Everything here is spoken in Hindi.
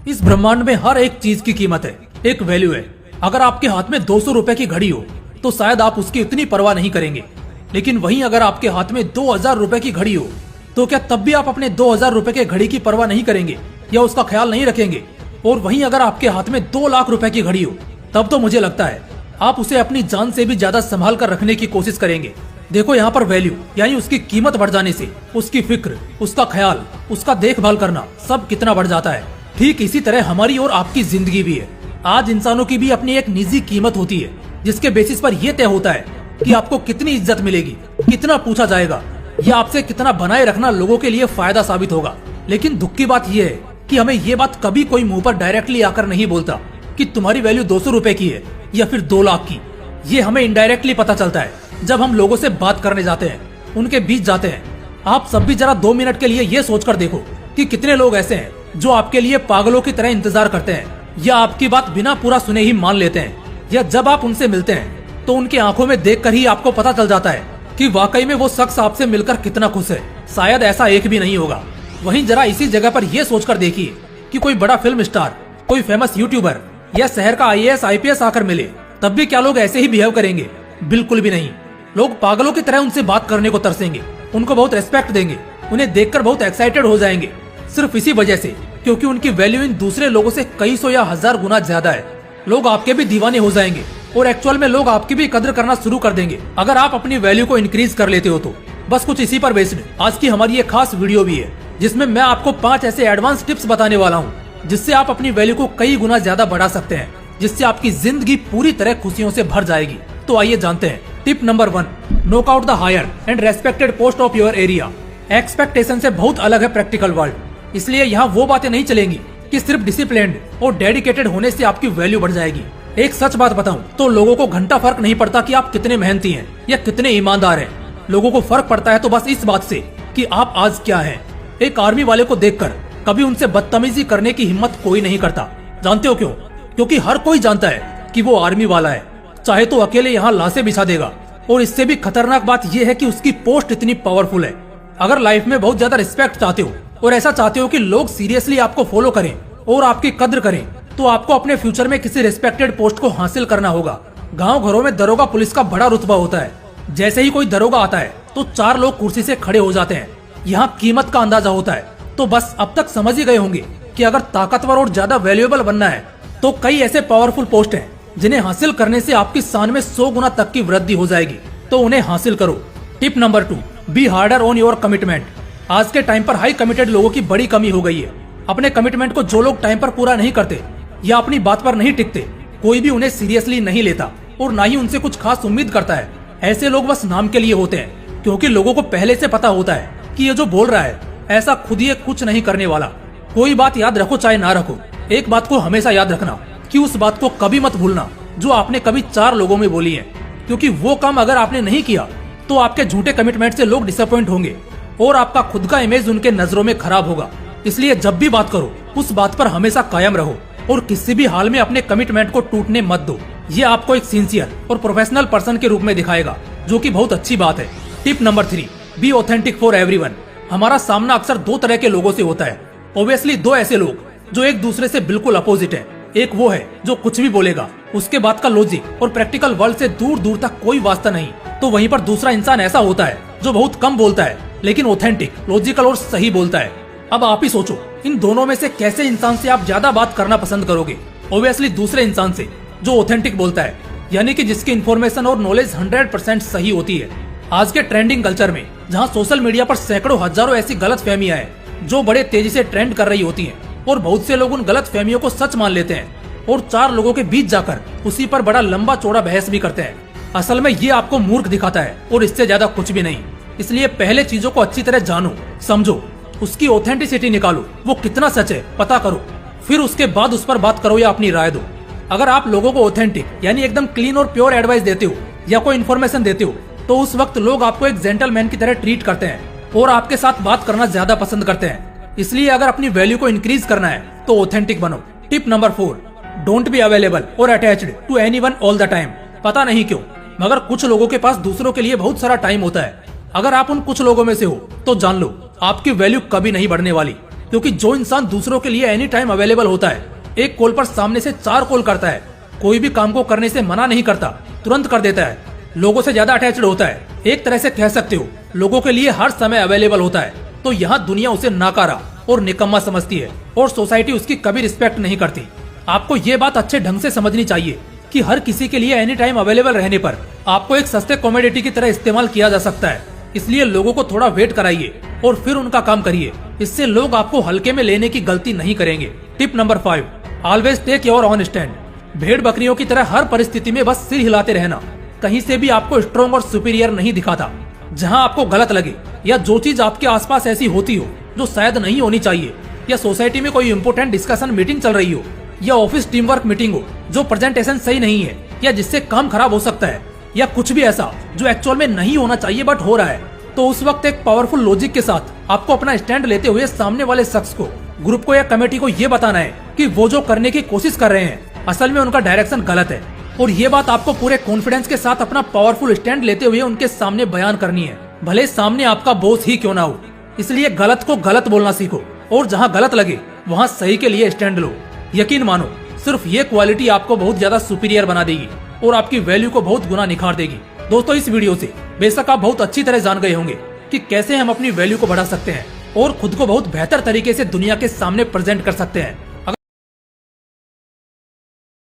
इस ब्रह्मांड में हर एक चीज की कीमत है, एक वैल्यू है। अगर आपके हाथ में 200 रुपए की घड़ी हो तो शायद आप उसकी इतनी परवाह नहीं करेंगे, लेकिन वहीं अगर आपके हाथ में 2000 रुपए की घड़ी हो तो क्या तब भी आप अपने 2000 रुपए के घड़ी की परवाह नहीं करेंगे या उसका ख्याल नहीं रखेंगे? और वहीं अगर आपके हाथ में 2 लाख रुपए की घड़ी हो तब तो मुझे लगता है आप उसे अपनी जान से भी ज्यादा संभाल कर रखने की कोशिश करेंगे। देखो, यहाँ पर वैल्यू यानी उसकी कीमत बढ़ जाने से उसकी फिक्र, उसका ख्याल, उसका देखभाल करना सब कितना बढ़ जाता है। ठीक इसी तरह हमारी और आपकी जिंदगी भी है। आज इंसानों की भी अपनी एक निजी कीमत होती है जिसके बेसिस पर यह तय होता है कि आपको कितनी इज्जत मिलेगी, कितना पूछा जाएगा या आपसे कितना बनाए रखना लोगों के लिए फायदा साबित होगा। लेकिन दुख की बात यह है कि हमें ये बात कभी कोई मुंह पर डायरेक्टली आकर नहीं बोलता कि तुम्हारी वैल्यू 200 रुपए की है या फिर 2 लाख की। ये हमें इनडायरेक्टली पता चलता है जब हम लोगों से बात करने जाते हैं, उनके बीच जाते हैं। आप सब भी जरा 2 मिनट के लिए ये सोचकर देखो कि कितने लोग ऐसे हैं जो आपके लिए पागलों की तरह इंतजार करते हैं या आपकी बात बिना पूरा सुने ही मान लेते हैं, या जब आप उनसे मिलते हैं तो उनकी आंखों में देखकर ही आपको पता चल जाता है कि वाकई में वो शख्स आपसे मिलकर कितना खुश है। शायद ऐसा एक भी नहीं होगा। वहीं जरा इसी जगह पर यह सोचकर देखिए कि कोई बड़ा फिल्म स्टार, कोई फेमस यूट्यूबर या शहर का IAS IPS आकर मिले, तब भी क्या लोग ऐसे ही बिहेव करेंगे? बिल्कुल भी नहीं। लोग पागलों की तरह उनसे बात करने को तरसेंगे, उनको बहुत रेस्पेक्ट देंगे, उन्हें देखकर बहुत एक्साइटेड हो जाएंगे, सिर्फ इसी वजह से क्योंकि उनकी वैल्यू इन दूसरे लोगों से कई सौ या हजार गुना ज्यादा है। लोग आपके भी दीवाने हो जाएंगे और एक्चुअल में लोग आपकी भी कदर करना शुरू कर देंगे अगर आप अपनी वैल्यू को इंक्रीज कर लेते हो तो। बस कुछ इसी पर बेस्ड आज की हमारी एक खास वीडियो भी है जिसमें मैं आपको 5 ऐसे एडवांस टिप्स बताने वाला हूँ जिससे आप अपनी वैल्यू को कई गुना ज्यादा बढ़ा सकते हैं, जिससे आपकी जिंदगी पूरी तरह खुशियों से भर जाएगी। तो आइए जानते हैं। Tip number 1, knock out the higher and respected post of your area. Expectation से बहुत अलग है प्रैक्टिकल वर्ल्ड, इसलिए यहाँ वो बातें नहीं चलेंगी कि सिर्फ डिसिप्लिन्ड और डेडिकेटेड होने से आपकी वैल्यू बढ़ जाएगी। एक सच बात बताऊं तो लोगों को घंटा फर्क नहीं पड़ता कि आप कितने मेहनती हैं या कितने ईमानदार हैं। लोगों को फर्क पड़ता है तो बस इस बात से कि आप आज क्या हैं। एक आर्मी वाले को देखकर कभी उनसे बदतमीजी करने की हिम्मत कोई नहीं करता। जानते हो क्यों? क्योंकि हर कोई जानता है कि वो आर्मी वाला है, चाहे तो अकेले यहाँ लाशें बिछा देगा। और इससे भी खतरनाक बात यह है कि उसकी पोस्ट इतनी पावरफुल है। अगर लाइफ में बहुत ज्यादा रिस्पेक्ट चाहते हो और ऐसा चाहते हो कि लोग सीरियसली आपको फॉलो करें और आपकी कद्र करें, तो आपको अपने फ्यूचर में किसी रिस्पेक्टेड पोस्ट को हासिल करना होगा। गांव घरों में दरोगा पुलिस का बड़ा रुतबा होता है। जैसे ही कोई दरोगा आता है तो 4 लोग कुर्सी से खड़े हो जाते हैं। यहाँ कीमत का अंदाजा होता है। तो बस अब तक समझ ही गए होंगे कि अगर ताकतवर और ज्यादा वैल्यूएबल बनना है तो कई ऐसे पावरफुल पोस्ट हैं जिन्हें हासिल करने से आपकी शान में 100 गुना तक की वृद्धि हो जाएगी। तो उन्हें हासिल करो। Tip number 2, be harder on your commitment. आज के टाइम पर हाई कमिटेड लोगों की बड़ी कमी हो गई है। अपने कमिटमेंट को जो लोग टाइम पर पूरा नहीं करते या अपनी बात पर नहीं टिकते, कोई भी उन्हें सीरियसली नहीं लेता और ना ही उनसे कुछ खास उम्मीद करता है। ऐसे लोग बस नाम के लिए होते हैं, क्योंकि लोगों को पहले से पता होता है कि ये जो बोल रहा है ऐसा खुद ही कुछ नहीं करने वाला। कोई बात याद रखो चाहे ना रखो, एक बात को हमेशा याद रखना कि उस बात को कभी मत भूलना जो आपने कभी 4 लोगों में बोली है, क्योंकि वो काम अगर आपने नहीं किया तो आपके झूठे कमिटमेंट से लोग डिसअपॉइंट होंगे और आपका खुद का इमेज उनके नजरों में खराब होगा। इसलिए जब भी बात करो उस बात पर हमेशा कायम रहो और किसी भी हाल में अपने कमिटमेंट को टूटने मत दो। ये आपको एक सिंसियर और प्रोफेशनल पर्सन के रूप में दिखाएगा, जो कि बहुत अच्छी बात है। Tip number 3, be authentic for everyone. हमारा सामना अक्सर 2 तरह के लोगों से होता है। ऑब्वियसली 2 ऐसे लोग जो एक दूसरे से बिल्कुल अपोजिट है। एक वो है जो कुछ भी बोलेगा, उसके बात का लॉजिक और प्रैक्टिकल वर्ल्ड से दूर दूर तक कोई वास्ता नहीं। तो वहीं पर दूसरा इंसान ऐसा होता है जो बहुत कम बोलता है लेकिन ऑथेंटिक, लॉजिकल और सही बोलता है। अब आप ही सोचो, इन दोनों में से कैसे इंसान से आप ज्यादा बात करना पसंद करोगे? ऑब्वियसली दूसरे इंसान से जो ऑथेंटिक बोलता है, यानी कि जिसकी इन्फॉर्मेशन और नॉलेज 100% सही होती है। आज के ट्रेंडिंग कल्चर में जहाँ सोशल मीडिया पर सैकड़ों हजारों ऐसी गलत फहमियां हैं जो बड़े तेजी से ट्रेंड कर रही होती हैं, और बहुत से लोग उन गलत फहमियों को सच मान लेते हैं और 4 लोगों के बीच जाकर उसी पर बड़ा लंबा चौड़ा बहस भी करते हैं। असल में ये आपको मूर्ख दिखाता है और इससे ज्यादा कुछ भी नहीं। इसलिए पहले चीजों को अच्छी तरह जानो, समझो, उसकी ऑथेंटिसिटी निकालो, वो कितना सच है पता करो, फिर उसके बाद उस पर बात करो या अपनी राय दो। अगर आप लोगों को ऑथेंटिक यानी एकदम क्लीन और प्योर एडवाइस देते हो या कोई इन्फॉर्मेशन देते हो तो उस वक्त लोग आपको एक जेंटलमैन की तरह ट्रीट करते हैं और आपके साथ बात करना ज्यादा पसंद करते हैं। इसलिए अगर अपनी वैल्यू को इंक्रीज करना है तो ऑथेंटिक बनो। Tip number 4, don't be available और attached to anyone all the time. पता नहीं क्यों मगर कुछ लोगों के पास दूसरों के लिए बहुत सारा टाइम होता है। अगर आप उन कुछ लोगों में से हो तो जान लो आपकी वैल्यू कभी नहीं बढ़ने वाली। क्योंकि जो इंसान दूसरों के लिए एनी टाइम अवेलेबल होता है, एक कॉल पर सामने से 4 कॉल करता है, कोई भी काम को करने से मना नहीं करता, तुरंत कर देता है, लोगों से ज्यादा अटैच्ड होता है, एक तरह से कह सकते हो लोगों के लिए हर समय अवेलेबल होता है, तो यहाँ दुनिया उसे नाकारा और निकम्मा समझती है और सोसाइटी उसकी कभी रिस्पेक्ट नहीं करती। आपको ये बात अच्छे ढंग से समझनी चाहिए कि हर किसी के लिए एनी टाइम अवेलेबल रहने पर आपको एक सस्ते कॉमोडिटी की तरह इस्तेमाल किया जा सकता है। इसलिए लोगों को थोड़ा वेट कराइए और फिर उनका काम करिए। इससे लोग आपको हल्के में लेने की गलती नहीं करेंगे। Tip number 5, always take your own stand. भेड़ बकरियों की तरह हर परिस्थिति में बस सिर हिलाते रहना कहीं से भी आपको स्ट्रॉन्ग और सुपीरियर नहीं दिखाता। जहां आपको गलत लगे या जो चीज आपके आसपास ऐसी होती हो जो शायद नहीं होनी चाहिए, या सोसाइटी में कोई इम्पोर्टेंट डिस्कशन मीटिंग चल रही हो, या ऑफिस टीम वर्क मीटिंग हो जो प्रेजेंटेशन सही नहीं है या जिससे काम खराब हो सकता है, या कुछ भी ऐसा जो एक्चुअल में नहीं होना चाहिए बट हो रहा है, तो उस वक्त एक पावरफुल लॉजिक के साथ आपको अपना स्टैंड लेते हुए सामने वाले शख्स को, ग्रुप को या कमेटी को ये बताना है कि वो जो करने की कोशिश कर रहे हैं असल में उनका डायरेक्शन गलत है। और ये बात आपको पूरे कॉन्फिडेंस के साथ अपना पावरफुल स्टैंड लेते हुए उनके सामने बयान करनी है, भले सामने आपका बॉस ही क्यों ना हो। इसलिए गलत को गलत बोलना सीखो और जहाँ गलत लगे वहाँ सही के लिए स्टैंड लो। यकीन मानो सिर्फ ये क्वालिटी आपको बहुत ज्यादा सुपीरियर बना देगी और आपकी वैल्यू को बहुत गुना निखार देगी। दोस्तों, इस वीडियो से बेशक आप बहुत अच्छी तरह जान गए होंगे कि कैसे हम अपनी वैल्यू को बढ़ा सकते हैं और खुद को बहुत बेहतर तरीके से दुनिया के सामने प्रेजेंट कर सकते हैं।